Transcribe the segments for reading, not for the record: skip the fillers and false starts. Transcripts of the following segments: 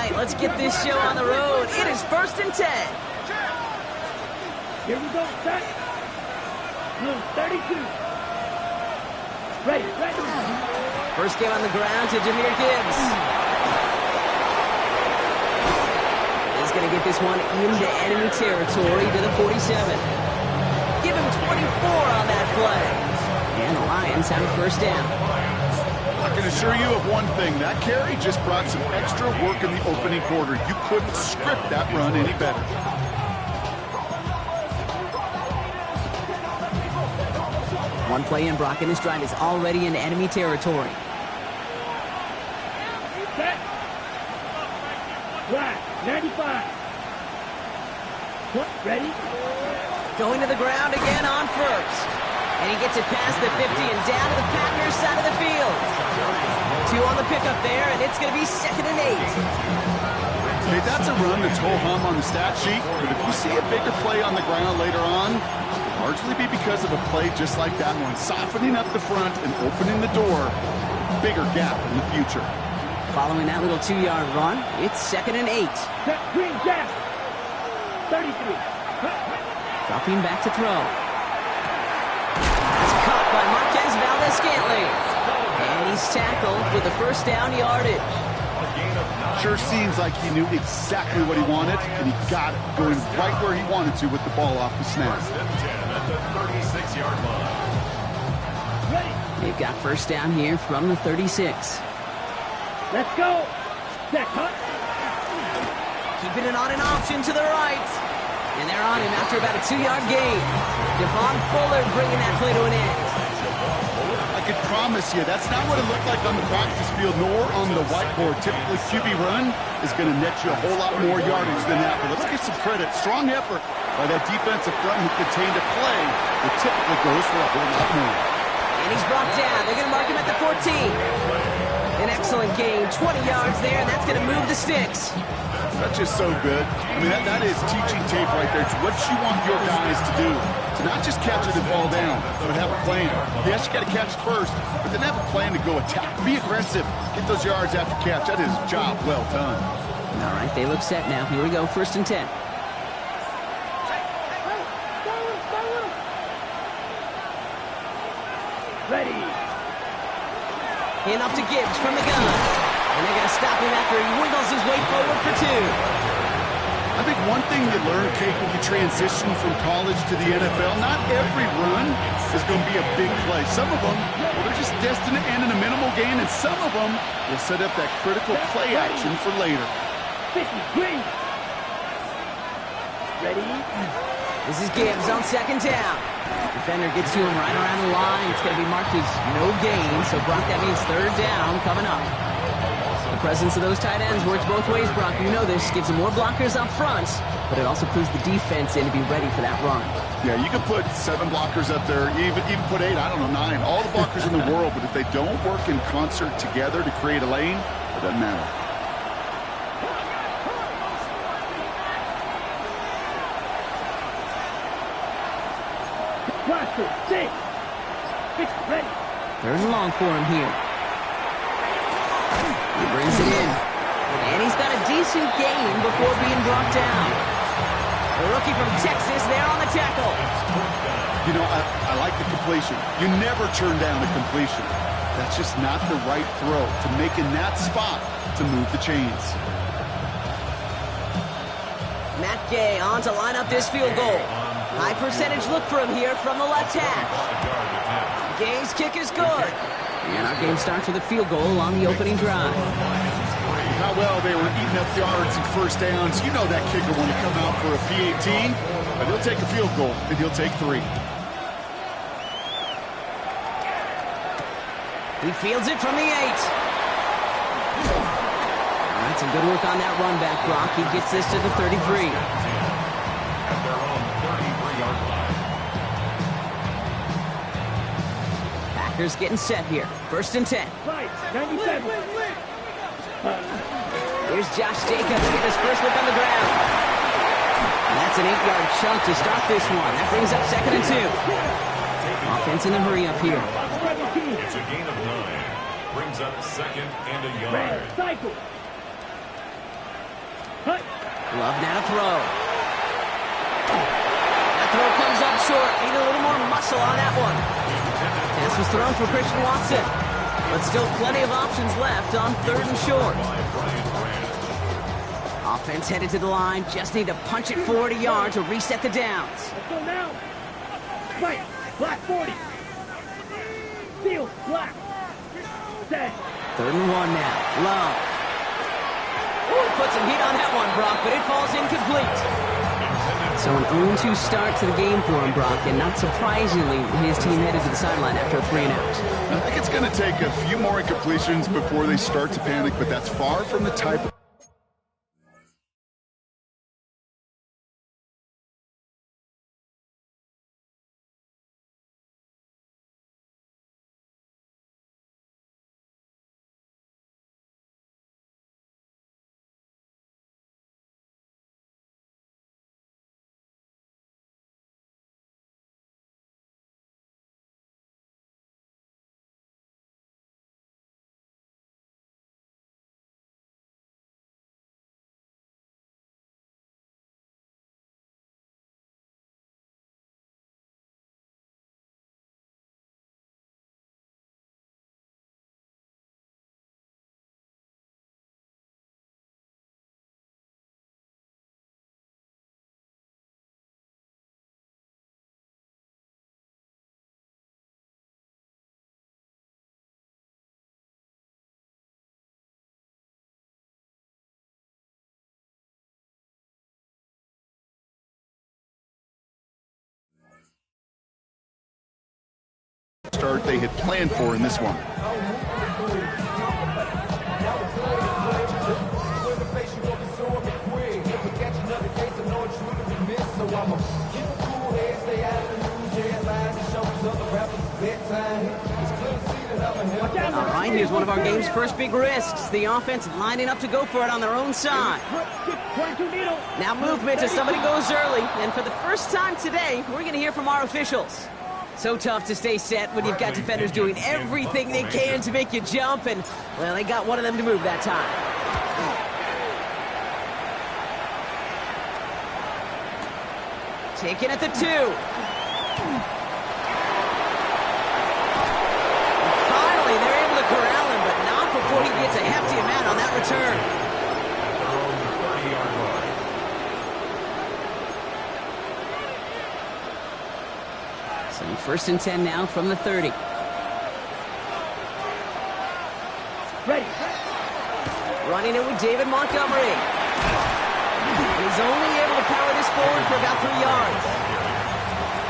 right, let's get this show on the road. It is 1st and 10. Here we go, set. Blue 32. Ready. First game on the ground to Jahmyr Gibbs. He's going to get this one into enemy territory to the 47. Give him 24 on that play. And the Lions have a first down. I can assure you of one thing. That carry just brought some extra work in the opening quarter. You couldn't script that run any better. One play in, Brock, and this drive is already in enemy territory. Set. Right, 95. Ready? Going to the ground again on first. And he gets it past the 50 and down to the Packers side of the field. 2 on the pickup there, and it's going to be 2nd and 8. Okay, that's a run that's ho-hum on the stat sheet, but if you see a bigger play on the ground later on, it'll largely be because of a play just like that one, softening up the front and opening the door, bigger gap in the future. Following that little 2-yard run, it's 2nd and 8. Green gap. 33. Dropping back to throw. That's caught by Marquez Valdes-Scantling. And he's tackled with the first down yardage. Sure seems like he knew exactly what he wanted, and he got it, going right where he wanted to with the ball off the snap. They've got first down here from the 36. Let's go. Set, huh? Keeping it on an option to the right. And they're on him after about a 2-yard gain. Devon Fuller bringing that play to an end. I could promise you that's not what it looked like on the practice field nor on the whiteboard. Typically, QB run is going to net you a whole lot more yardage than that. But let's give some credit. Strong effort by that defensive front who contained a play that typically goes for a whole lot more. And he's brought down. They're going to mark him at the 14. An excellent gain. 20 yards there, and that's going to move the sticks. That's just so good. I mean, that is teaching tape right there. It's what you want your guys to do. To not just catch it and fall down, but have a plan. Yes, you got to catch it first, but then have a plan to go attack. Be aggressive. Get those yards after catch. That is a job well done. All right, they look set now. Here we go, 1st and 10. Ready. Hand off to Gibbs from the gun. And they're going to stop him after he wiggles his way forward for 2. I think one thing you learn, Kate, when you transition from college to the NFL, not every run is going to be a big play. Some of them, well, they're just destined to end in a minimal gain, and some of them will set up that critical play action for later. 50, green. Ready? This is Gibbs on 2nd down. Defender gets to him right around the line. It's going to be marked as no gain, so Brock, that means 3rd down coming up. The presence of those tight ends works both ways, Brock. You know this. Gives them more blockers up front, but it also clues the defense in to be ready for that run. Yeah, you can put 7 blockers up there, even put 8, I don't know, 9. All the blockers in the world, but if they don't work in concert together to create a lane, it doesn't matter. Cluster, 6. 6, ready. 3rd and long for him here. He brings it in. And he's got a decent gain before being brought down. The rookie from Texas there on the tackle. You know, I like the completion. You never turn down the completion. That's just not the right throw to make in that spot to move the chains. Matt Gay on to line up this field goal. High percentage look for him here from the left hash. Gay's kick is good. And our game starts with a field goal on the opening drive. How well they were eating up yards and first downs. You know that kicker when you come out for a PAT, but he'll take a field goal, and he'll take 3. He fields it from the 8. All right, some good work on that run back, Brock. He gets this to the 33. Packers getting set here. 1st and 10. Right, 97. Here's Josh Jacobs getting his first look on the ground. And that's an 8-yard chunk to start this one. That brings up 2nd and 2. Offense in a hurry up here. It's a gain of 9. Brings up 2nd and a yard. Cycle. Love now to throw. That throw comes up short. Need a little more muscle on that one. Pass was thrown for Christian Watson. But still plenty of options left on 3rd and short. Offense headed to the line. Just need to punch it forward a yard to reset the downs. Let's go now. Fight. Black 40. Field. Black. Set. 3rd and 1 now. Love. Ooh, put some heat on that one, Brock, but it falls incomplete. So an 0-2 start to the game for him, Brock, and not surprisingly, his team headed to the sideline after a 3 and out. I think it's going to take a few more incompletions before they start to panic, but that's far from the type of start they had planned for in this one. All right, here's one of our game's first big risks. The offense lining up to go for it on their own side. Now movement as somebody goes early. And for the first time today, we're going to hear from our officials. So tough to stay set when you've got defenders doing everything they can to make you jump. And, well, they got one of them to move that time. Taken at the 2. Corral him, but not before he gets a hefty amount on that return. So 1st and 10 now from the 30. Ready. Running it with David Montgomery. He's only able to power this forward for about 3 yards.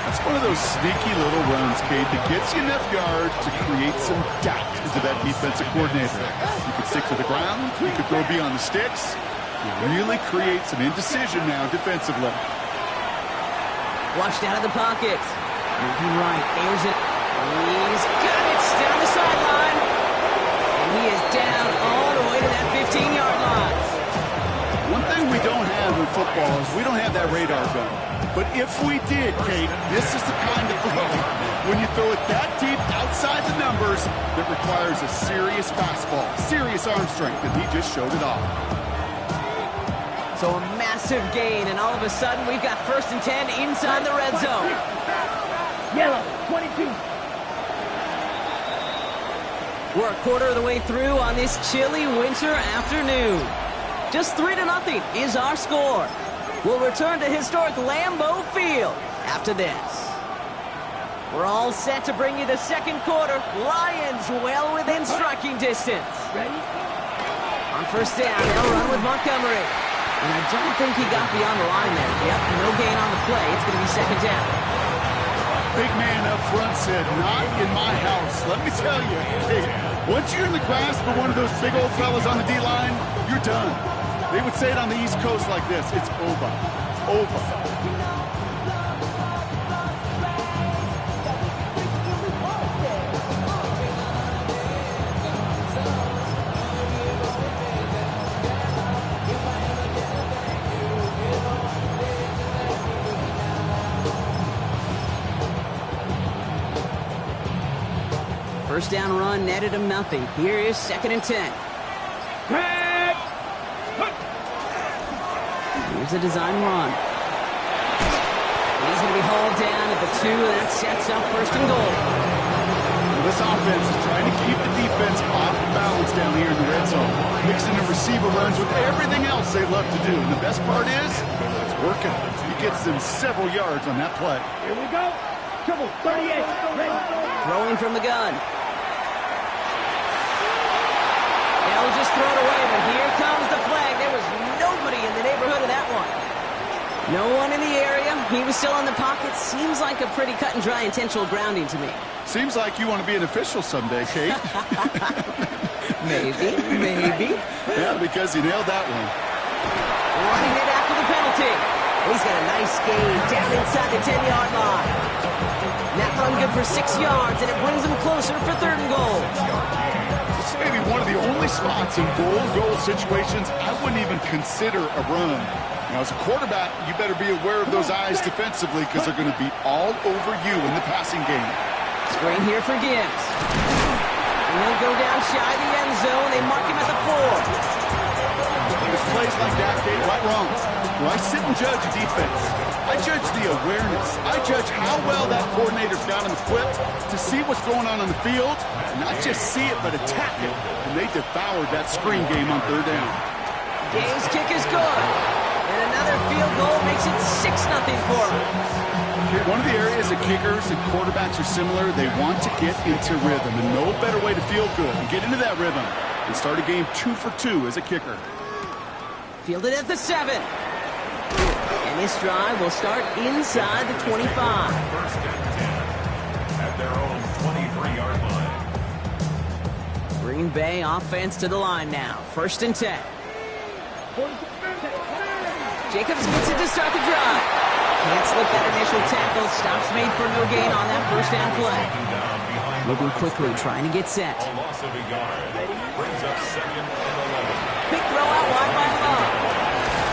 That's one of those sneaky little runs, Kate, that gets you enough yards to create some doubt into that defensive coordinator. You could stick to the ground, you could throw beyond the sticks. You really create some indecision now defensively. Flushed out of the pocket. Moving right, airs it. He's got it down the sideline. And he is down all the way to that 15-yard line. One thing we don't have in football is we don't have that radar gun. But if we did, Kate, this is the kind of throw, when you throw it that deep outside the numbers, that requires a serious fastball, serious arm strength, and he just showed it off. So a massive gain, and all of a sudden, we've got 1st and 10 inside the red zone. Yellow, 22. We're a quarter of the way through on this chilly winter afternoon. Just 3-0 is our score. We'll return to historic Lambeau Field after this. We're all set to bring you the 2nd quarter. Lions well within striking distance. Ready? On 1st down, they'll run with Montgomery. And I don't think he got beyond the line there. Yep, no gain on the play. It's going to be 2nd down. Big man up front said, not in my house. Let me tell you, hey, once you're in the grasp of one of those big old fellas on the D-line, you're done. They would say it on the East Coast like this, it's over. Over. First down run netted him nothing. Here is 2nd and 10. Here's a design run. And he's going to be hauled down at the 2, and that sets up first and goal. This offense is trying to keep the defense off balance down here in the red zone, mixing the receiver runs with everything else they love to do. And the best part is, it's working. He gets them several yards on that play. Here we go. Triple 38. Ready. Throwing from the gun. They'll just throw it away, but here comes the flag. There was nobody in the neighborhood of that one. No one in the area. He was still in the pocket. Seems like a pretty cut and dry intentional grounding to me. Seems like you want to be an official someday, Kate. Maybe. Yeah, because you nailed that one. Running it after the penalty. He's got a nice gain down inside the 10-yard line. That run good for 6 yards, and it brings him closer for 3rd and goal. This may be one of the only spots in goal situations I wouldn't even consider a run. Now, as a quarterback, you better be aware of those eyes defensively because they're going to be all over you in the passing game. Screen here for Gibbs. And he'll go down shy of the end zone. They mark him at the 4. There's plays like that, Kate, right wrong. Well, I sit and judge a defense. I judge the awareness. I judge how well that coordinator's got him equipped to see what's going on the field, and not just see it, but attack it. And they devoured that screen game on 3rd down. Game's kick is good. And another field goal makes it 6-0 for him. One of the areas that kickers and quarterbacks are similar, they want to get into rhythm, and no better way to feel good and get into that rhythm and start a game 2 for 2 as a kicker. Fielded at the 7. And this drive will start inside the 25. First and 10 at their own 23-yard line. Green Bay offense to the line now. 1st and 10. Jacobs gets it to start the drive. Can't slip that initial tackle. Stops made for no gain on that 1st down play. Moving quickly, trying to get set. A loss of a yard brings up 2nd and 11. Big throw out wide by Love.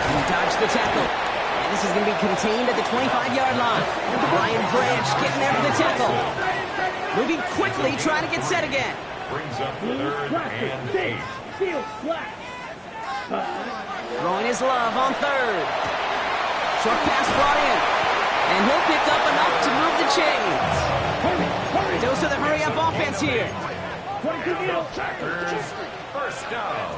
He dodged the tackle. And this is going to be contained at the 25-yard line. Ryan Branch getting there for the tackle. Moving quickly, trying to get set again. Brings up 3rd and 8. Field flat. Throwing his Love on 3rd. Short pass brought in. And he'll pick up enough to move the chains. Hurry. Dose of the hurry-up offense here. 22 middle. Packers, first down.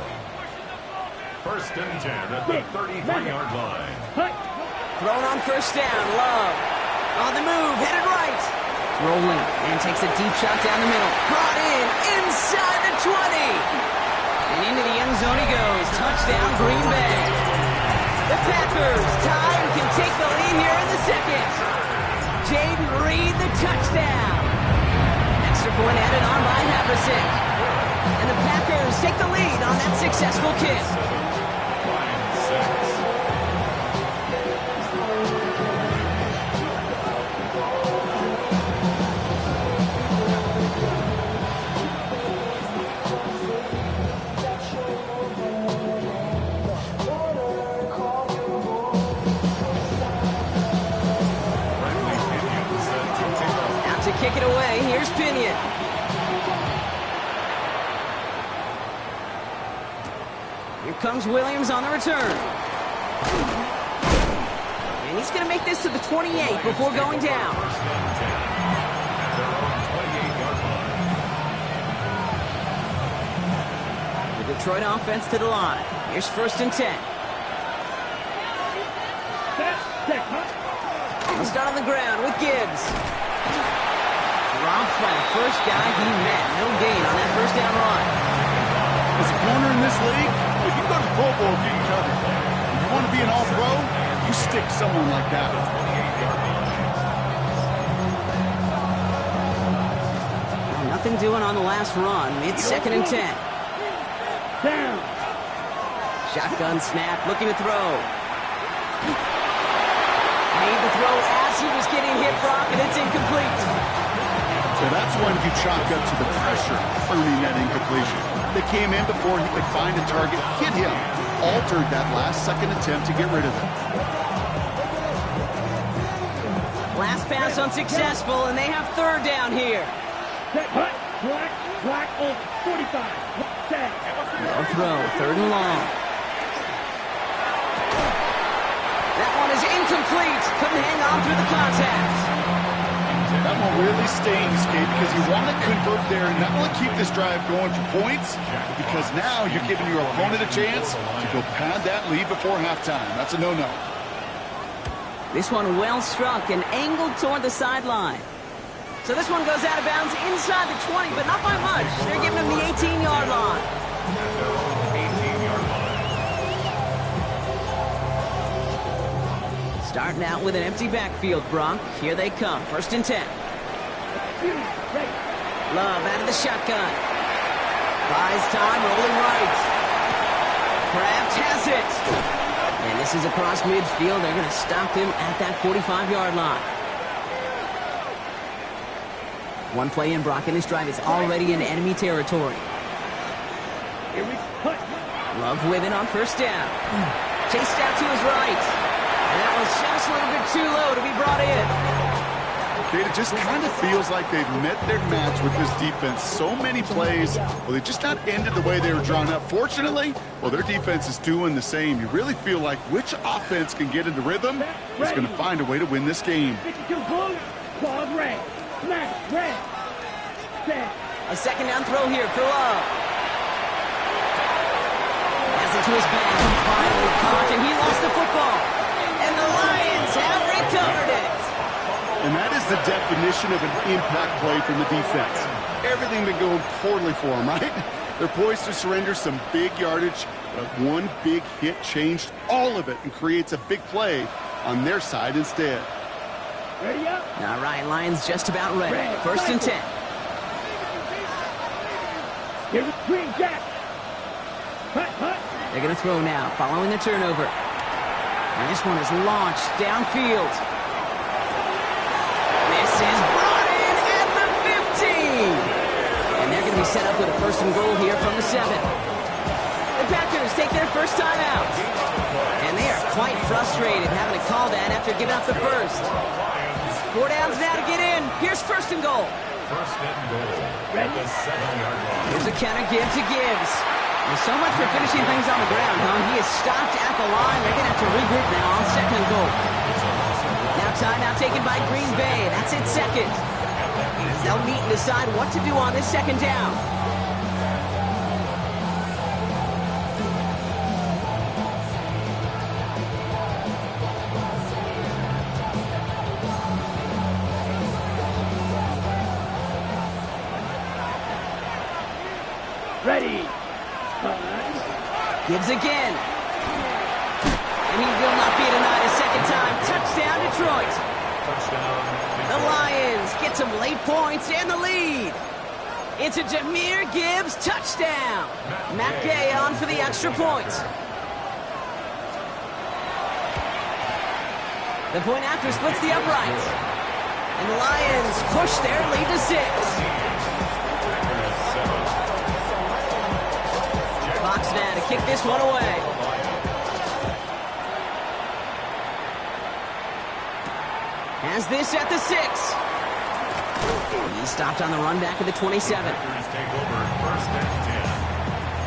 1st and 10 at the 33-yard line. Thrown on 1st down. Love. On the move. Headed right. Rolling. And takes a deep shot down the middle. Brought in. Inside the 20. And into the end zone he goes. Touchdown, Green Bay. The Packers tie and can take the lead here in the 2nd. Jaden Reed, the touchdown. Extra point added on by Haversick. And the Packers take the lead on that successful kick. Kick it away. Here's Pinion. Here comes Williams on the return. And he's going to make this to the 28 before going down. The Detroit offense to the line. Here's 1st and 10. He'll start on the ground with Gibbs. Drops by the first guy he met. No gain on that 1st down run. As a corner in this league, if you go to the Pro Bowl if you can cover. If you want to be an all-pro, you stick someone like that. Well, nothing doing on the last run. It's 2nd and 10. Down. Shotgun snap, looking to throw. Made the throw as he was getting hit, Brock, and it's incomplete. So that's when you chalk up to the pressure earning that incompletion. They came in before he could find a target, hit him, altered that last-second attempt to get rid of it. Last pass unsuccessful, and they have 3rd down here. Black on 45. No throw, 3rd and long. one is incomplete. Couldn't hang on through the contact. That one really stings, Kate, because you want to convert there and not only keep this drive going for points, because now you're giving your opponent a chance to go pad that lead before halftime. That's a no-no. This one well struck and angled toward the sideline. So this one goes out of bounds inside the 20, but not by much. They're giving him the 18-yard line. 18-yard line. Starting out with an empty backfield, Brock. Here they come. 1st and 10. Love out of the shotgun. Buys time, rolling right. Kraft has it. And this is across midfield. They're going to stop him at that 45-yard line. One play in, Brock, and this drive is already in enemy territory. Here we put. Love with it on 1st down. Chased out to his right. And that was just a little bit too low to be brought in. Kate, it just kind of feels like they've met their match with this defense. So many plays, well, they just not ended the way they were drawn up. Fortunately, well, their defense is doing the same. You really feel like which offense can get into rhythm is going to find a way to win this game. 52 Bulls, claws red. Smash, red. Set. A 2nd down throw here for Love. Pass it to his back. Finally caught, and he lost the football. And the Lions have recovered it. And that is the definition of an impact play from the defense. Everything been going poorly for them, right? They're poised to surrender some big yardage, but one big hit changed all of it and creates a big play on their side instead. Ready up. All right, Lions just about ready. 1st and 10. Here's a screen, Jack. Hut, hut. They're going to throw now, following the turnover. And this one is launched downfield. This is brought in at the 15. And they're going to be set up with a 1st and goal here from the 7. The Packers take their first time out. And they are quite frustrated having to call that after giving up the first. 4 downs now to get in. Here's 1st and goal. 1st and goal at the 7-yard line. Here's a counter give to Gibbs. There's so much for finishing things on the ground, huh? He is stopped at the line. They're going to have to regroup now on 2nd and goal. Now timeout taken by Green Bay. That's it, 2nd. They'll meet and decide what to do on this 2nd down. Ready. Gibbs again. And he will not be denied a 2nd time. Touchdown, Detroit. Touchdown. The Lions get some late points and the lead. It's a Jahmyr Gibbs touchdown. Matt Gay on for the extra point. The point after splits the uprights. And the Lions push their lead to 6. Fox now to kick this one away. Has this at the 6. He stopped on the run back at the 27. Packers take over 1st and 10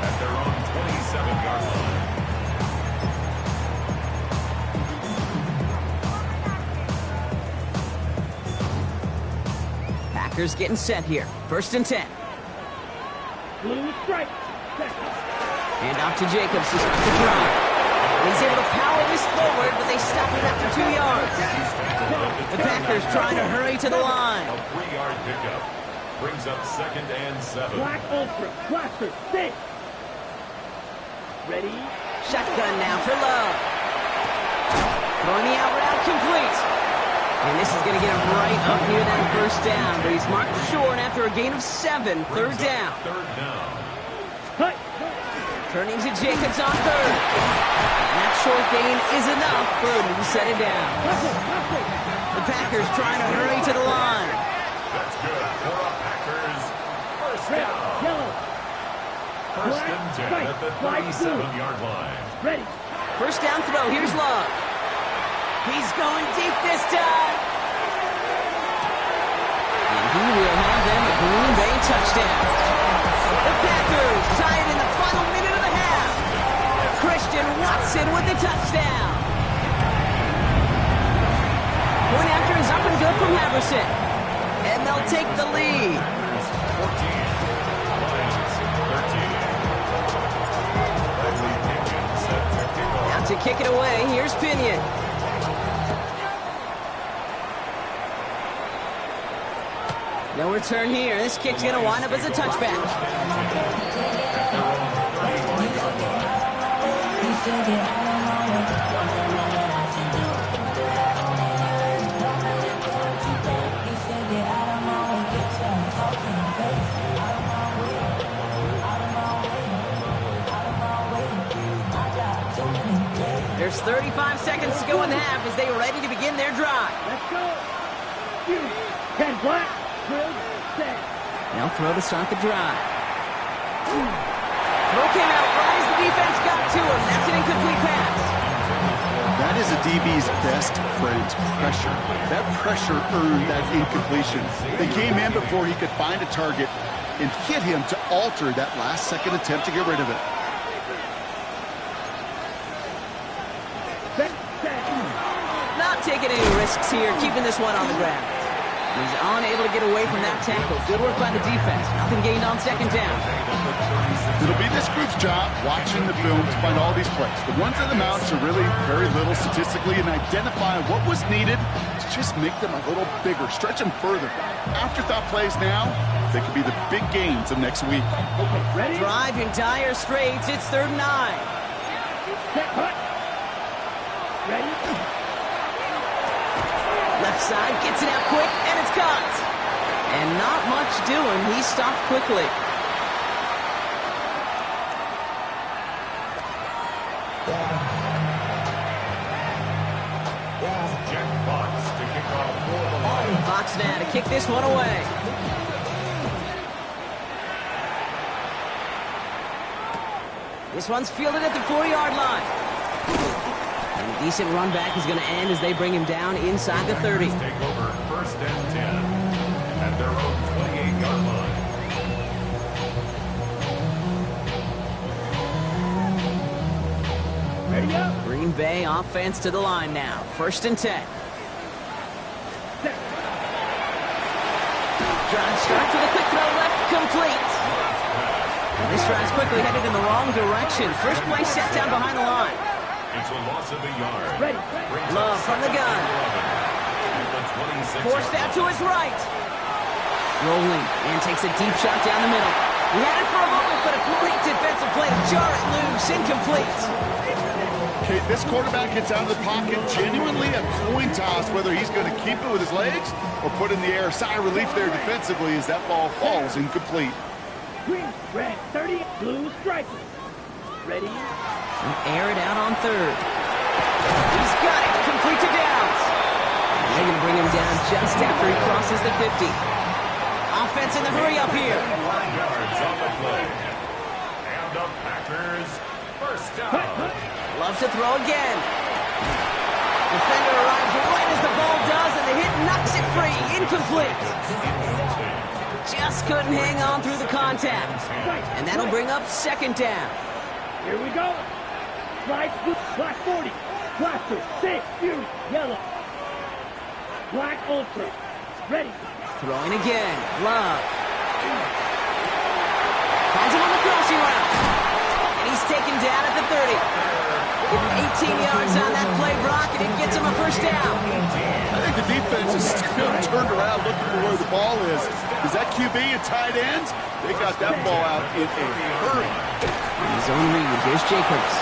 at their own 27-yard line. Packers getting set here. 1st and 10. Blue strike. And off to Jacobs to start the drive. He's able to power this forward, but they stop it after 2 yards. The Packers trying to hurry to the line. A 3-yard pickup brings up 2nd and 7. Black Ultra. Blaster. 6. Ready. Shotgun now for Love. Throwing the out route complete. And this is going to get him right up near that 1st down, but he's marked short after a gain of 7. 3rd down. 3rd down. Hut. Turning to Jacobs on 3rd. And that short gain is enough for him to set it down. The Packers trying to hurry to the line. That's good for the Packers. 1st Red. down. Yellow. 1st and 10 at the 37-yard line. Ready. 1st down throw. Here's Love. He's going deep this time. And he will have them a Green Bay touchdown. The Packers tie it in the final minute of the half. Christian Watson with the touchdown. Point after is up and good from Haverson. And they'll take the lead. 14. Lions 13. Bradley Pinion set to kick off. Now to kick it away, here's Pinion. No return here. This kick's going to wind up as a touchback. There's 35 seconds to go in the half as they are ready to begin their drive. Let's go. 10 black, drill, set. They'll throw to start the drive. Throw came out right as the defense got to him. That's an incomplete pass. That is a DB's best friend, pressure. That pressure earned that incompletion. They came in before he could find a target and hit him to alter that last-second attempt to get rid of it. Not taking any risks here, keeping this one on the ground. He's unable to get away from that tackle. Good work by the defense. Nothing gained on second down. It'll be this group's job watching the film to find all these plays. The ones that amount to really very little statistically and identify what was needed to just make them a little bigger, stretch them further. Afterthought plays now, they could be the big gains of next week. Okay, ready? Drive in dire straits. It's 3rd and 9. Set, cut. Ready? Left side gets it out quick, and it's caught. And not much doing. He stopped quickly. Jack Fox to kick off for the Lions. Fox now to kick this one away. This one's fielded at the 4-yard line. And a decent run back is going to end as they bring him down inside the 30. Take over 1st and 10 at their own 28-yard line. Ready up. Green Bay offense to the line now. 1st and 10. Set. Drive starts with a quick throw left, complete. And this drive's quickly headed in the wrong direction. First play set down behind the line. It's a loss of a yard. Ready. Brings Love up from the gun. the 26 Forced out to his right. Rolling and takes a deep shot down the middle. He had it for a moment, but a great defensive play to jar it loose. Incomplete. Okay, this quarterback gets out of the pocket, genuinely a coin toss whether he's going to keep it with his legs or put it in the air. Sigh of relief there defensively as that ball falls incomplete. Green, red, 30, blue, striker. Ready? Air it out on 3rd. He's got it. Complete to Downs. They're going to bring him down just after he crosses the 50. Offense in the hurry up here. 9 yards on the play. And the Packers 1st down. Loves to throw again. Defender arrives right as the ball does, and the hit knocks it free. Incomplete. Just couldn't hang on through the contact. And that'll bring up 2nd down. Here we go. Slide, blue, black 40. Blaster, 6, Fury, yellow. Black Ultra. Ready. Throwing again. Love. Finds him on the crossing route. And he's taken down at the 30. Give him 18 yards on that play, Brock, and it gets him a 1st down. I think the defense is still turned around looking for where the ball is. Is that QB and tight ends? They got that ball out in a hurry. His own read. Here's Jacobs.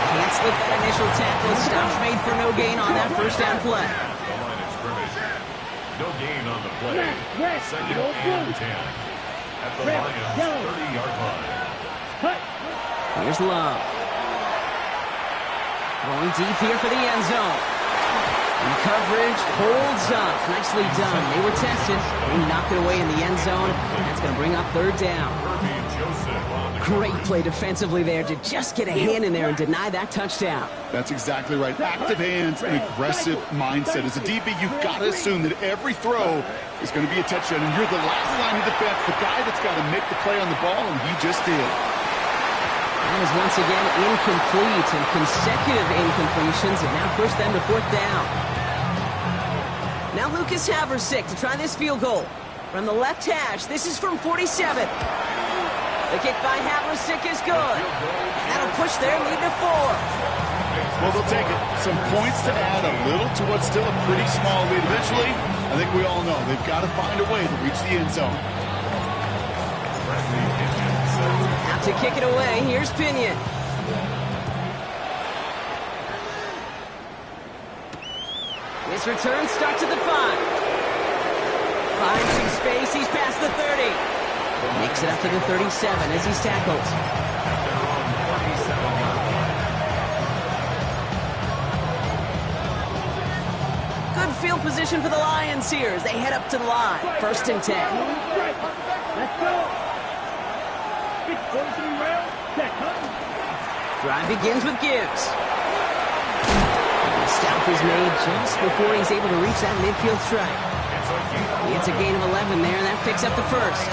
Can't slip that initial tackle. Stops made for no gain on that 1st down play. The line of scrimmage. No gain on the play. Red, 2nd no and blue. 10 at the Red, Lions yellow. 30-yard line. Cut. Here's Love. Going deep here for the end zone. And the coverage holds up. Nicely done. They were tested. They knocked it away in the end zone. That's going to bring up 3rd down. Herbie Joseph on the Great play defensively there to just get a hand in there and deny that touchdown. That's exactly right. Active hands and aggressive mindset. As a DB, you've got to assume that every throw is going to be a touchdown. And you're the last line of defense, the guy that's got to make the play on the ball, and he just did. That is once again incomplete, and consecutive incompletions have now pushed them to 4th down. Now Lucas Haversick to try this field goal. From the left hash, this is from 47. The kick by Haversick is good. And that'll push their lead to 4. Well, they'll take it. Some points to add a little to what's still a pretty small lead. Eventually, I think we all know they've got to find a way to reach the end zone. Out to kick it away, here's Pinion. His return starts at the 5. Finds some space, he's past the 30. Makes it up to the 37 as he's tackled. Good field position for the Lions here as they head up to the line. 1st and 10. Let's go. 6:43 round. Set. Drive begins with Gibbs. The stop is made just before he's able to reach that midfield strike. It's a gain of 11 there, and that picks up the 1st.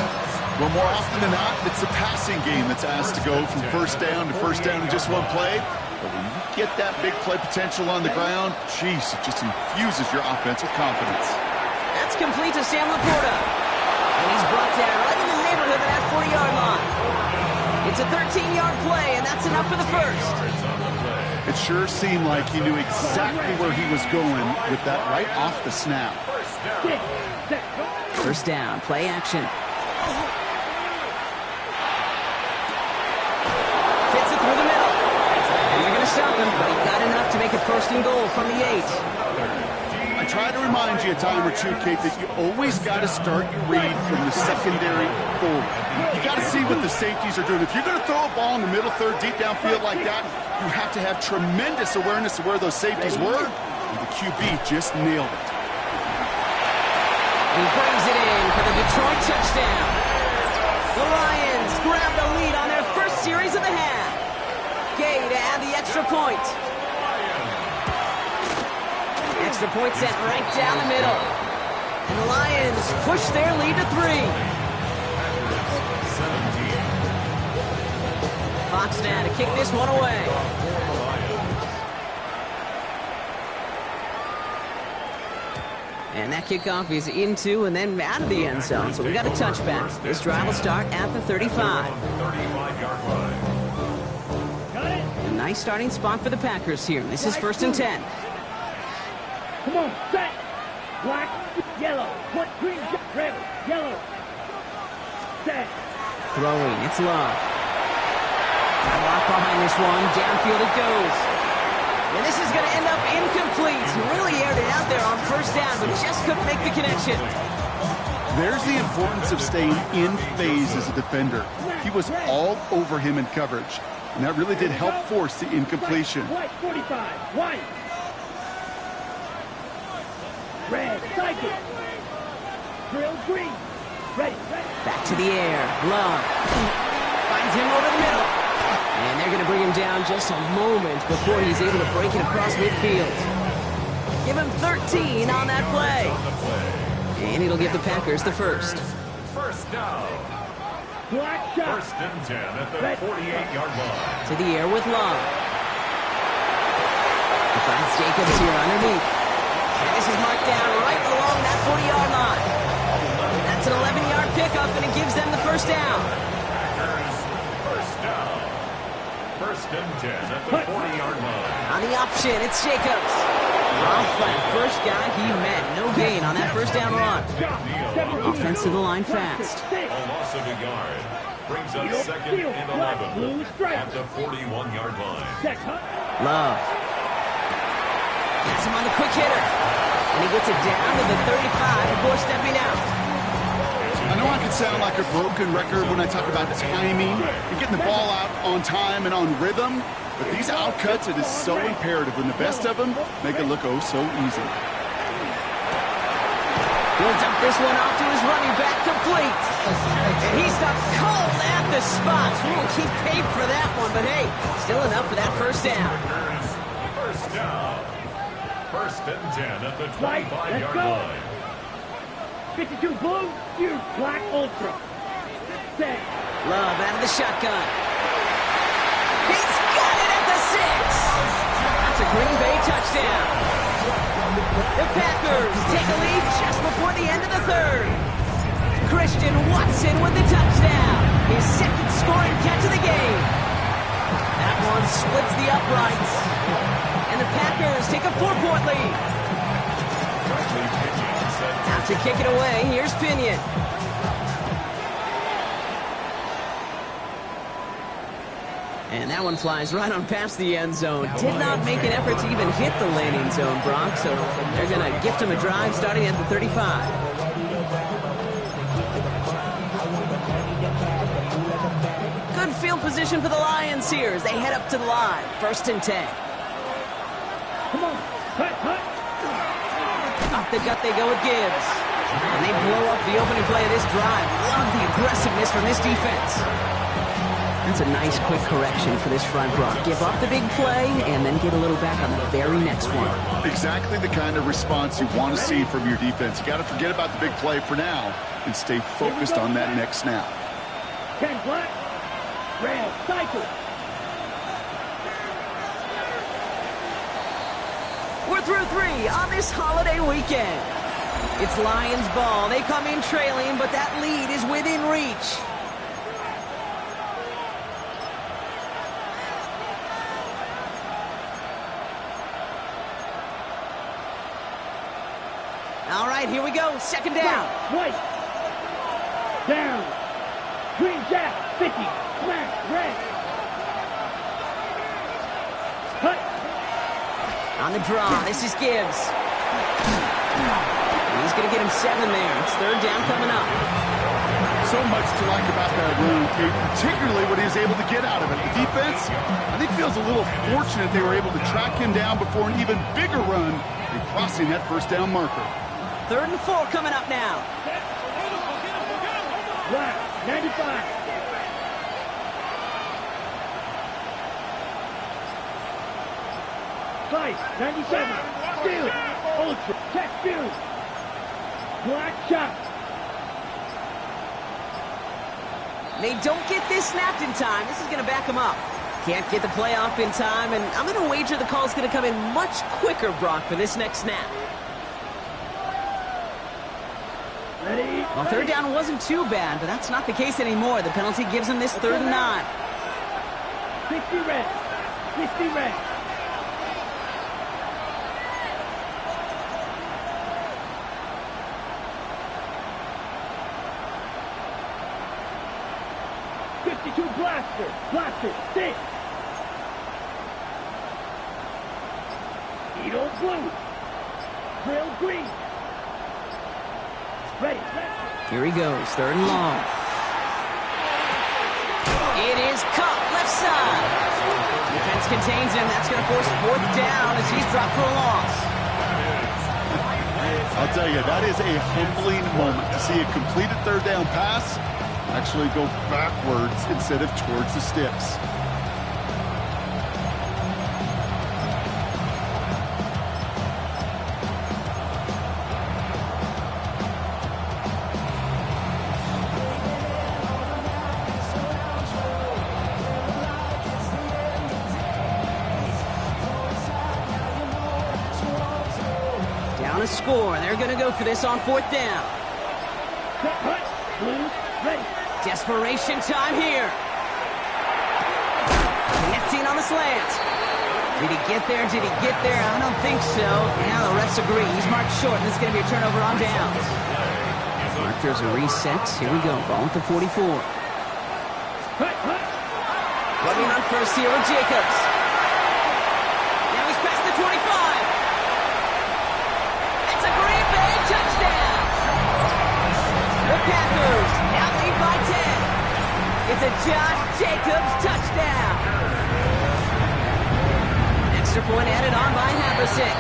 Well, more often than not, it's the passing game that's asked to go from first down in just one play. But when you get that big play potential on the ground, geez, it just infuses your offense with confidence. That's complete to Sam Laporta. And he's brought down right in the neighborhood of that 40-yard line. It's a 13-yard play, and that's enough for the 1st. It sure seemed like he knew exactly where he was going with that right off the snap. 1st down, play action. Fits it through the middle. And they're going to stop him, but he got enough to make it 1st and goal from the 8. I try to remind you a time or two, Kate, that you always got to start your read from the secondary forward. You got to see what the safeties are doing. If you're going to throw a ball in the middle third, deep downfield like that, you have to have tremendous awareness of where those safeties were, and the QB just nailed it. He brings it in for the Detroit touchdown. The Lions grab the lead on their 1st series of the half. Gay to add the extra point. Extra point sent right down the middle. And the Lions push their lead to 3. Fox now to kick this one away. And that kickoff is into and then out of the end zone. So we got a touchback. This drive will start at the 35. A nice starting spot for the Packers here. This is 1st and 10. Come on, set. Black, yellow. What green, red, yellow. Set. Throwing, it's Love. A lot behind this one. Downfield it goes. And this is going to end up incomplete. He really aired it out there on 1st down, but just couldn't make the connection. There's the importance of staying in phase as a defender. He was all over him in coverage, and that really did help force the incompletion. White 45, white. Red, cycle. Drill green. Ready. Back to the air. Love. Finds him over the middle. And they're going to bring him down just a moment before he's able to break it across midfield. Give him 13 on that play. And it'll give the Packers the 1st. 1st down. Black shot. 1st and 10 at the 48-yard line. To the air with Love. He finds Jacobs here underneath. And this is marked down right along that 40-yard line. That's an 11-yard pickup, and it gives them the 1st down. Packers, 1st down. 1st and 10 at the 40-yard line. On the option, it's Jacobs. Off by the 1st guy he met. No gain on that 1st down run. Offense to the line fast. A loss of a yard. Brings up 2nd and 11 at the 41-yard line. Love. Gets him on the quick hitter. And he gets it down to the 35 before stepping out. I know I can sound like a broken record when I talk about timing and getting the ball out on time and on rhythm, but these outcuts, it is so imperative, and the best of them make it look oh so easy. He'll dump this one off to his running back, complete. And he stopped cold at the spot. We will keep paid for that one, but hey, still enough for that 1st down. 1st down. 1st and 10 at the 25-yard line. 52 blue, use black ultra. Set. Love out of the shotgun. He's got it at the 6. That's a Green Bay touchdown. The Packers take a lead just before the end of the third. Christian Watson with the touchdown. His second scoring catch of the game. That one splits the uprights. And the Packers take a 4-point lead. Out to kick it away, here's Pinion. And that one flies right on past the end zone. Did not make an effort to even hit the landing zone, Brock. So they're going to gift him a drive starting at the 35. Good field position for the Lions here as they head up to the line. 1st and 10. Come on. Cut. Off the gut they go with Gibbs. And they blow up the opening play of this drive. Love the aggressiveness from this defense. That's a nice quick correction for this front, Brock. Give up the big play and then get a little back on the very next one. Exactly the kind of response you want to see from your defense. You got to forget about the big play for now and stay focused on that next snap. 10 black. Red cycle. We're through 3 on this holiday weekend. It's Lions ball. They come in trailing, but that lead is within reach. All right, here we go. 2nd down. White. Down. Green jack. 50. Smash. Red. Cut. On the draw, this is Gibbs. And he's going to get him 7 there. It's 3rd down coming up. So much to like about that run, Kate, particularly what he was able to get out of it. The defense, I think, feels a little fortunate they were able to track him down before an even bigger run and crossing that 1st down marker. 3rd and 4 coming up now. Black. 95. Slice. 97. Steal. Ultra. Check. Steal. Black shot. They don't get this snapped in time. This is going to back them up. Can't get the play off in time, and I'm going to wager the call is going to come in much quicker, Brock, for this next snap. Ready. Well, 3rd down wasn't too bad, but that's not the case anymore. The penalty gives them this 3rd and 9. 60 red. 60 red. Blaster, 6. Edo blue. Trail green. Ready. Here he goes, 3rd and long. It is Cup, left side. Defense contains him. That's going to force 4th down as he's dropped for a loss. I'll tell you, that is a humbling moment to see a completed 3rd down pass actually go backwards instead of towards the sticks. Down a score. They're going to go for this on 4th down. Cut. Blue. Ready. Desperation time here. Connecting on the slant. Did he get there? Did he get there? I don't think so. Now the refs agree. He's marked short, and it's going to be a turnover on downs. Markers are reset. Here we go. Ball at the 44. Running on first here with Jacobs. Now he's past the 25. It's a Green Bay touchdown. The Packers now lead by 10. It's a Josh Jacobs touchdown. Extra point added on by Haversick.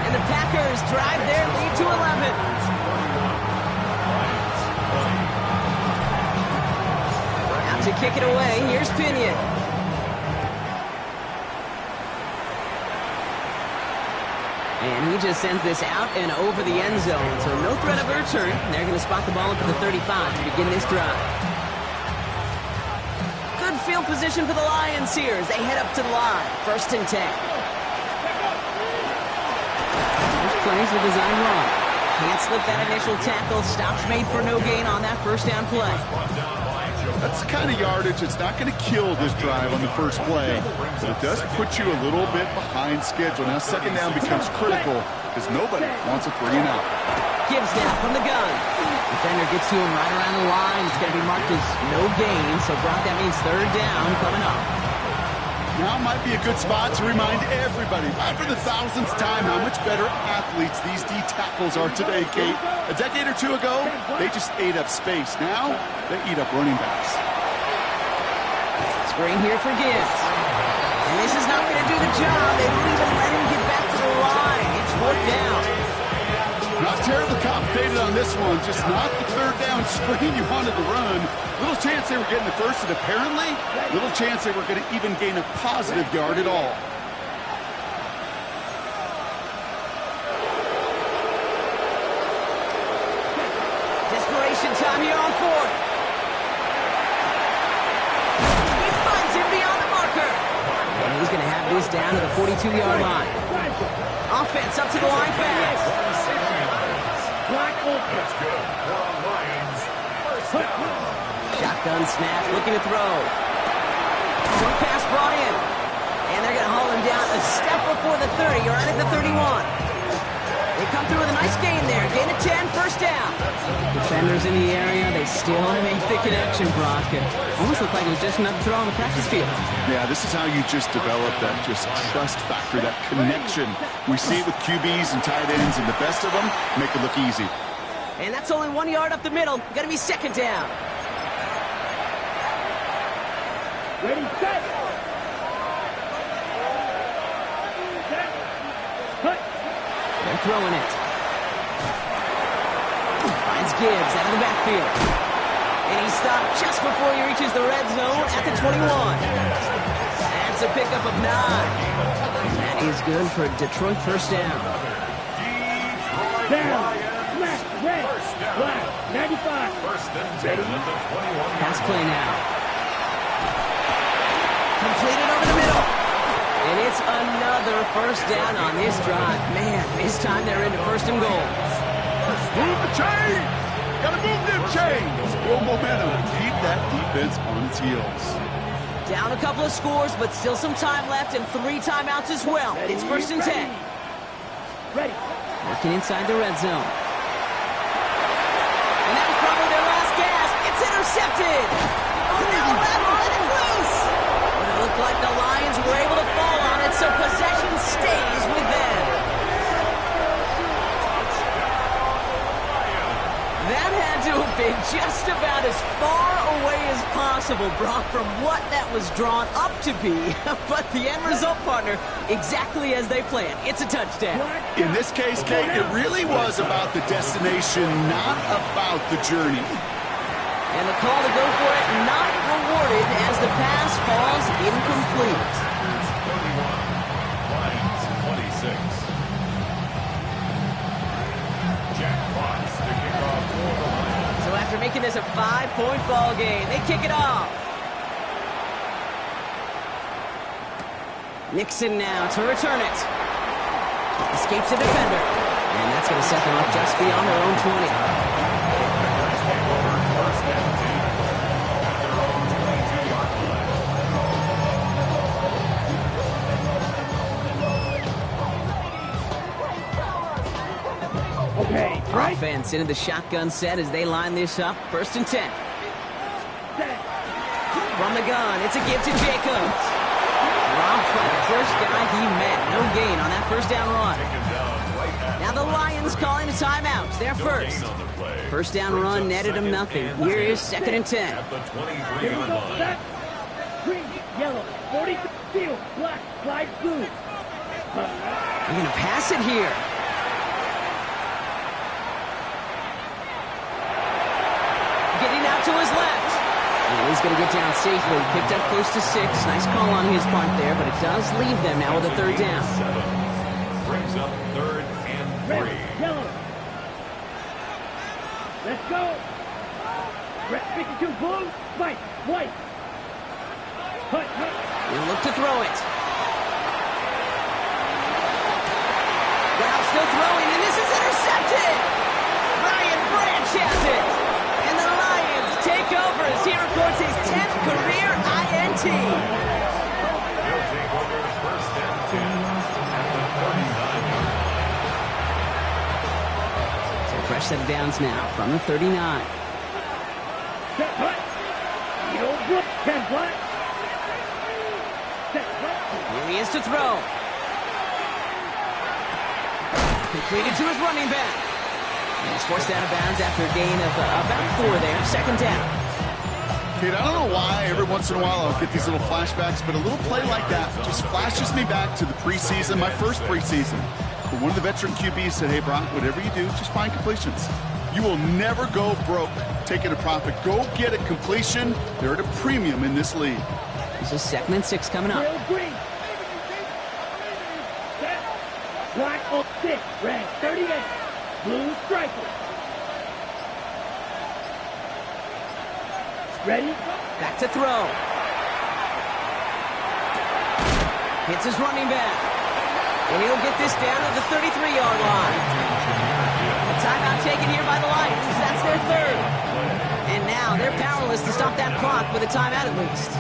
And the Packers drive their lead to 11. Out to kick it away, here's Pinion. And he just sends this out and over the end zone. So no threat of a return. They're going to spot the ball up at the 35 to begin this drive. Good field position for the Lions here as they head up to the line. 1st and 10. There's plays a design run. Can't slip that initial tackle. Stops made for no gain on that first down play. That's the kind of yardage that's not going to kill this drive on the first play, but it does put you a little bit behind schedule. Now second down becomes critical because nobody wants a 3-and-out. Gibbs now from the gun. Defender gets to him right around the line. It's going to be marked as no gain, so Brock, that means third down coming up. Now might be a good spot to remind everybody, for the thousandth time, how much better athletes these D tackles are today, Kate. A decade or two ago, they just ate up space. Now, they eat up running backs. Screen here for Gibbs. And this is not going to do the job. They don't even let him get back to the line. It's fourth down. Not terribly complicated on this one, just not the third down screen you wanted to run. Little chance they were getting the first, and apparently, little chance they were going to even gain a positive yard at all. Desperation time here on fourth. He finds him beyond the marker. And he's going to have this down to the 42-yard line. Offense up to the line fast. That's good for a Lions first down. Shotgun snap, looking to throw. Short pass brought in. And they're going to haul him down a step before the 30, or right at the 31. They come through with a nice gain there. Gain of 10, first down. Defenders in the area, they still make the connection, Brock. It almost looked like it was just another throw on the practice field. Yeah, this is how you just develop that just trust factor, that connection. We see it with QBs and tight ends, and the best of them make it look easy. And that's only 1 yard up the middle. Going to be second down. Ready, set. Set. Cut. They're throwing it. Finds Gibbs out of the backfield. And he stopped just before he reaches the red zone at the 21. That's a pickup of 9. That is good for Detroit first down. Down. Left, red, black, 95. First and 10 at the 21. Pass play now. Completed over the middle. And it's another first down on this drive. Man, this time they're into first and goal. Move the chains! Gotta move them chains! Build momentum. Keep that defense on its heels. Down a couple of scores, but still some time left and 3 timeouts as well. It's first and 10. Ready. Working inside the red zone. And that was probably their last gasp. It's intercepted. Oh no, Lattimore, and it's loose. But it looked like the Lions were able to fall on it, so possession stays with them. That had to have been just about as far away as possible, Brock, from what that was drawn up to be. But the end result, partner, exactly as they planned. It's a touchdown. In this case, Kate, it really was about the destination, not about the journey. And the call to go for it not rewarded as the pass falls incomplete. 31, Lions 26. Jack Fox to kick off for the Lions. So after making this a 5-point ball game, they kick it off. Nixon now to return it. Escapes the defender. And that's going to set them up just beyond their own 20. Okay, right. Offense into the shotgun set as they line this up. First and 10. Set. From the gun, it's a give to Jacobs. Dropped by the first guy he met. No gain on that first down run. Now the Lions calling a timeout. They're first. First down run netted them nothing. Here is second and 10. At the Here we 23-yard go. line. Set. Green, yellow, 40 field, black, light blue. They're going to pass it here. Getting out to his left. And he's going to get down safely. Picked up close to 6. Nice call on his part there, but it does leave them now with a third down. 7 brings up third and 3. Red, yellow. Let's go. Red 52, blue, white, white. Cut, cut. He'll look to throw it. Now still throwing in team. He'll take over first and 10 at the 39-yard line. So fresh set of downs now from the 39. Set cut. Edo Brooks, 10 black. Set cut. Here he is to throw. Completed to his running back. And he's forced out of bounds after a gain of about 4 there. Second down. Kid, I don't know why every once in a while I'll get these little flashbacks, but a little play like that just flashes me back to the preseason, my first preseason. But one of the veteran QBs said, hey, Brock, whatever you do, just find completions. You will never go broke taking a profit. Go get a completion. They're at a premium in this league. This is 2nd and 6 coming up. Real green. Set. Black on 6. Red 38. Blue striker. Ready? Back to throw. Hits his running back. And he'll get this down to the 33-yard line. A timeout taken here by the Lions. That's their third. And now they're powerless to stop that clock with a timeout at least.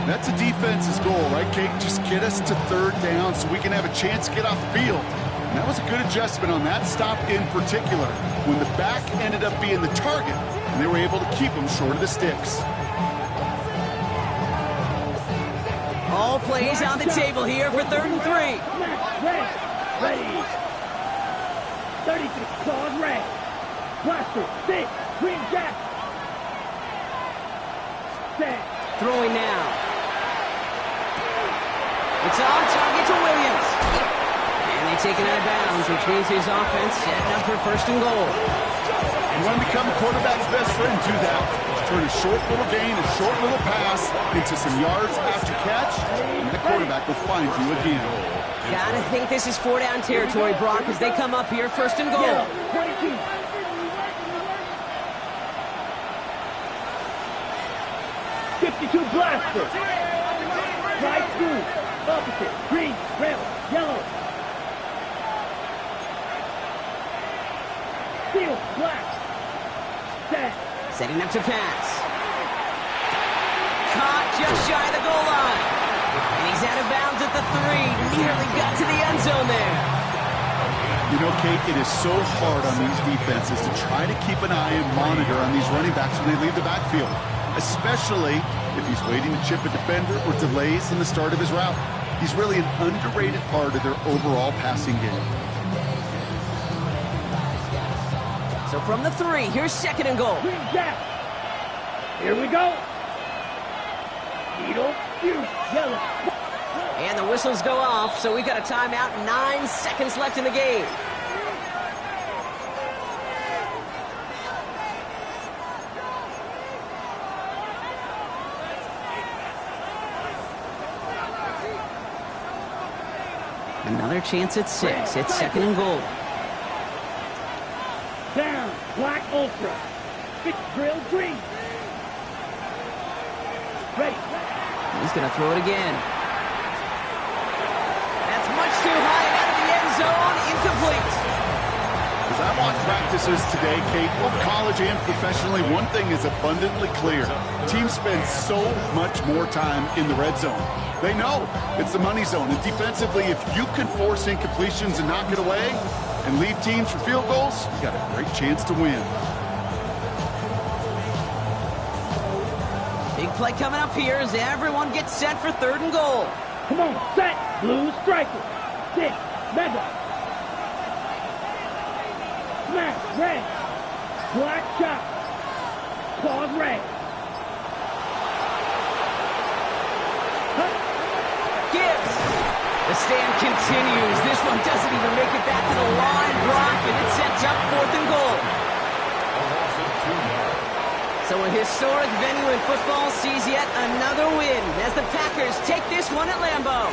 That's a defense's goal, right, Kate? Just get us to 3rd down so we can have a chance to get off the field. And that was a good adjustment on that stop in particular, when the back ended up being the target, and they were able to keep him short of the sticks. All plays on the table here for 3rd and 3. Red. Ready. 36. Claws red. Blaster. 6. Green jack. Set. Throwing now. It's on target to Williams. And they take it out of bounds, which means his offense setting up for 1st and goal. You want to become a quarterback's best friend, do that. Turn a short little gain, a short little pass into some yards after catch, and the quarterback will find you again. Gotta think this is 4-down territory, Brock, as they come up here 1st and goal. Yellow. 22. Blaster. Right through. Opposite. Green. Red. Yellow. Steel. Black. Set. Setting up to pass. Caught just shy of the goal line. And he's out of bounds at the 3. Nearly got to the end zone there. You know, Kate, it is so hard on these defenses to try to keep an eye and monitor on these running backs when they leave the backfield, especially if he's waiting to chip a defender or delays in the start of his route. He's really an underrated part of their overall passing game. So from the 3, here's 2nd and goal. Green jack. Here we go. Needle. Shoot. Yellow. And the whistles go off, so we've got a timeout. 9 seconds left in the game. Another chance at 6. It's 2nd and goal. Down. Black Ultra. Fit drill green. Ready. He's going to throw it again. That's much too high and out of the end zone. Incomplete. As I watch practices today, Kate, both college and professionally, one thing is abundantly clear. Teams spend so much more time in the red zone. They know it's the money zone. And defensively, if you can force incompletions and knock it away and leave teams for field goals, you got a great chance to win. Big play coming up here as everyone gets set for 3rd and goal. Come on, set. Blue striker. 6. Mega. Smash. Red. Black shot. Claws red. Gibbs. The stand continues. This one doesn't even make it back to the line, Brock, and it sets up 4th and goal. So a historic venue in football sees yet another win as the Packers take this one at Lambeau.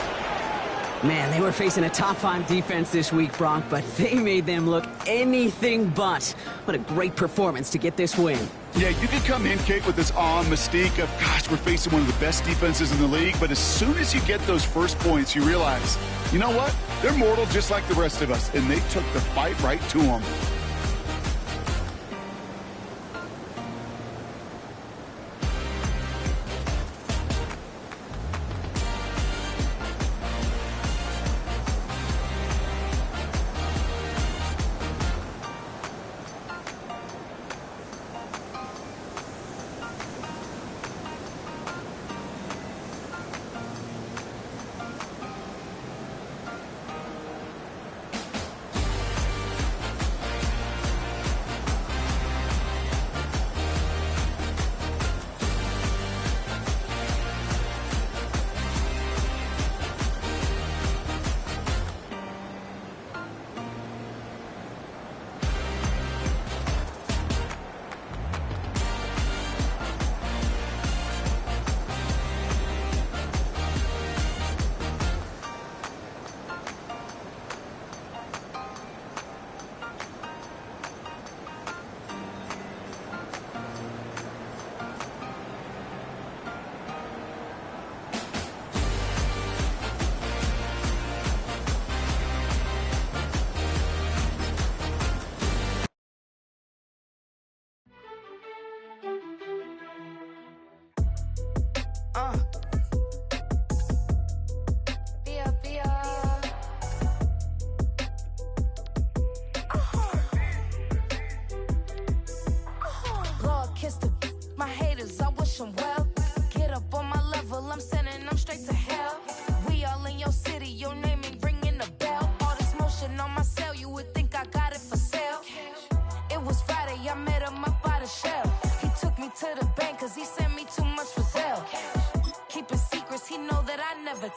Man, they were facing a top 5 defense this week, Brock, but they made them look anything but. What a great performance to get this win. Yeah, you can come in, Kate, with this awe and mystique of, gosh, we're facing one of the best defenses in the league, but as soon as you get those first points, you realize, you know what? They're mortal just like the rest of us, and they took the fight right to them.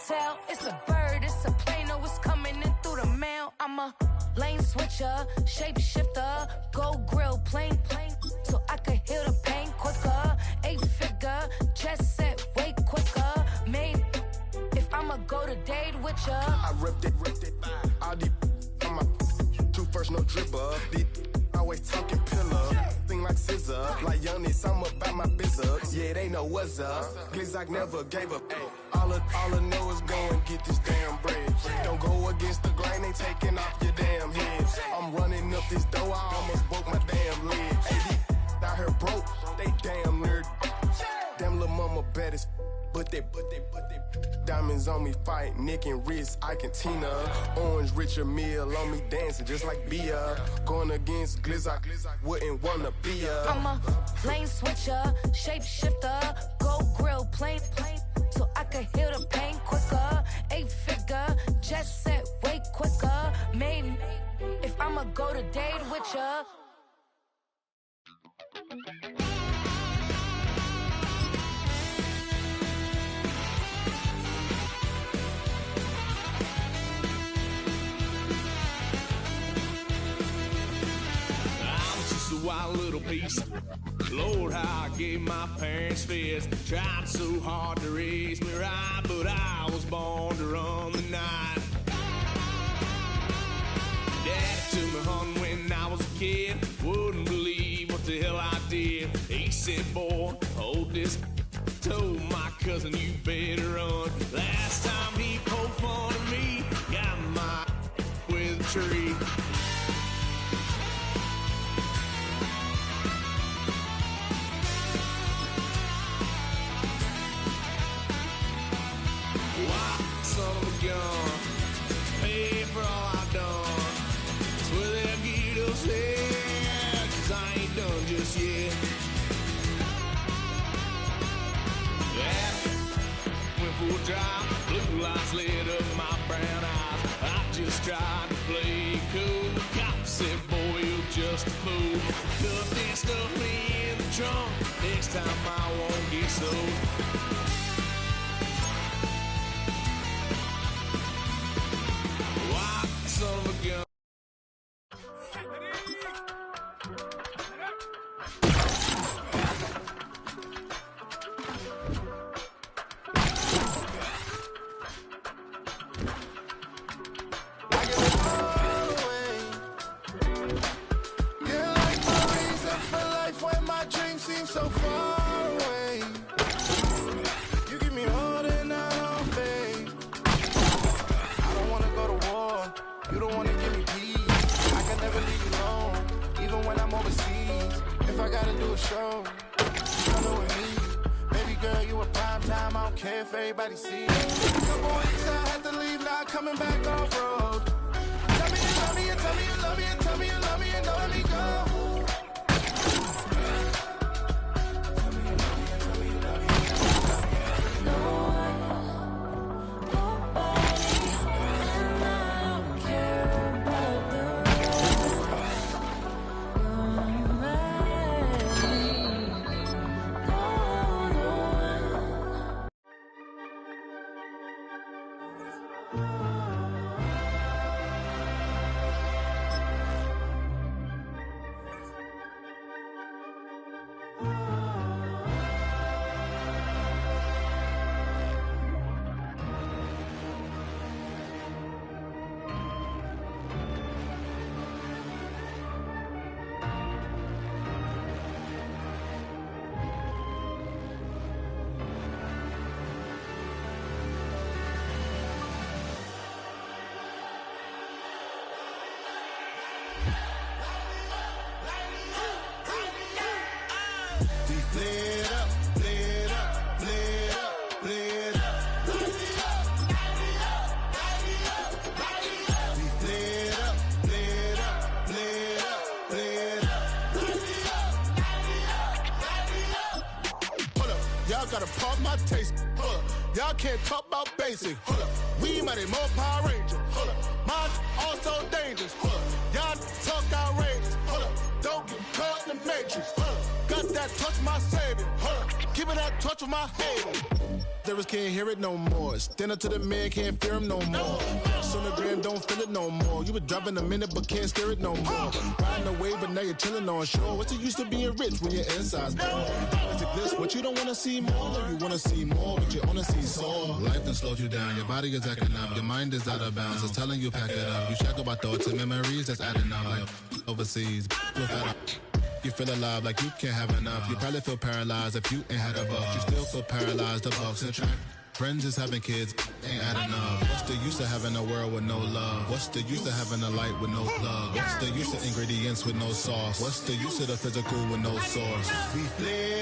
tell. It's a bird, it's a plane, oh, it's coming in through the mail. I'm a lane switcher, shapeshifter, go grill, plane, so I could heal the pain quicker. 8-figure, chest set way quicker. Made if I'ma go to date with ya. I ripped it. All these on my two first, no dribble. These always talking pillar. Thing like scissor. Like youngest, I'm about my business. Yeah, they know what's up. Glizzock never gave up. All I know is go and get this damn bread. Don't go against the grain, they taking off your damn head. I'm running up this door, I almost broke my damn leg. Hey, these out here broke, they damn nerd. Damn little mama bad as but they diamonds on me fight, neck and wrist, I can Tina. Orange Richard Mill on me dancing just like Bia. Going against Glizzock, wouldn't wanna be ya. I'm a lane switcher, shapeshifter, go grill, plane, so I could heal the pain quicker. 8-figure, chest set way quicker. Made if I'ma go to date with ya. A wild little piece. Lord, how I gave my parents fits. Tried so hard to raise me right, but I was born to run the night. Daddy took me home when I was a kid. Wouldn't believe what the hell I did. He said, boy, hold this. Told my cousin, you better run. Last time he poked fun of me, got my with a tree. Son of a gun, pay for all I've done. Swear they'll get us there, 'cause I ain't done just yet. Yeah, went for a drive, blue lights lit up my brown eyes. I just tried to play cool. Cop said, boy, you're just a fool. Cut that stuff in the trunk, next time I won't get sold. Son of a gun. So far away, you give me all that I don't fade. I don't wanna go to war, you don't wanna give me peace. I can never leave you alone, even when I'm overseas. If I gotta do a show, you know with me. Baby girl, you a prime time, I don't care if everybody sees. Couple weeks I had to leave, now coming back off road. Tell me you love me, and tell me you love me, and tell me you love me, and don't let me go. Gotta pump my taste. Y'all can't talk about basic. We mighty more Power Ranger. Mine also dangerous. Y'all talk outrageous. Don't get caught in the matrix. Got that touch my savior. Keeping that torch with my haters. Lyrics can't hear it no more. Stand up to the man, can't fear him no more. Sonogram don't feel it no more. You were driving a minute but can't steer it no more. Riding away but now you're chilling on shore. What's the use of being rich when your inside's poor? It's this, what you don't wanna see more. No, you wanna see more, but you wanna see sore. Life done slowed you down, your body is acting up. Your mind is out of bounds, it's telling you pack it up. You check about thoughts and memories that's adding up. Like overseas, without you feel alive like you can't have enough. You probably feel paralyzed if you ain't had a buck. You still feel paralyzed, the bucks and track. Friends is having kids, ain't adding up. What's the use of having a world with no love? What's the use of having a light with no plug? What's the use of ingredients with no sauce? What's the use of the physical with no source? We fled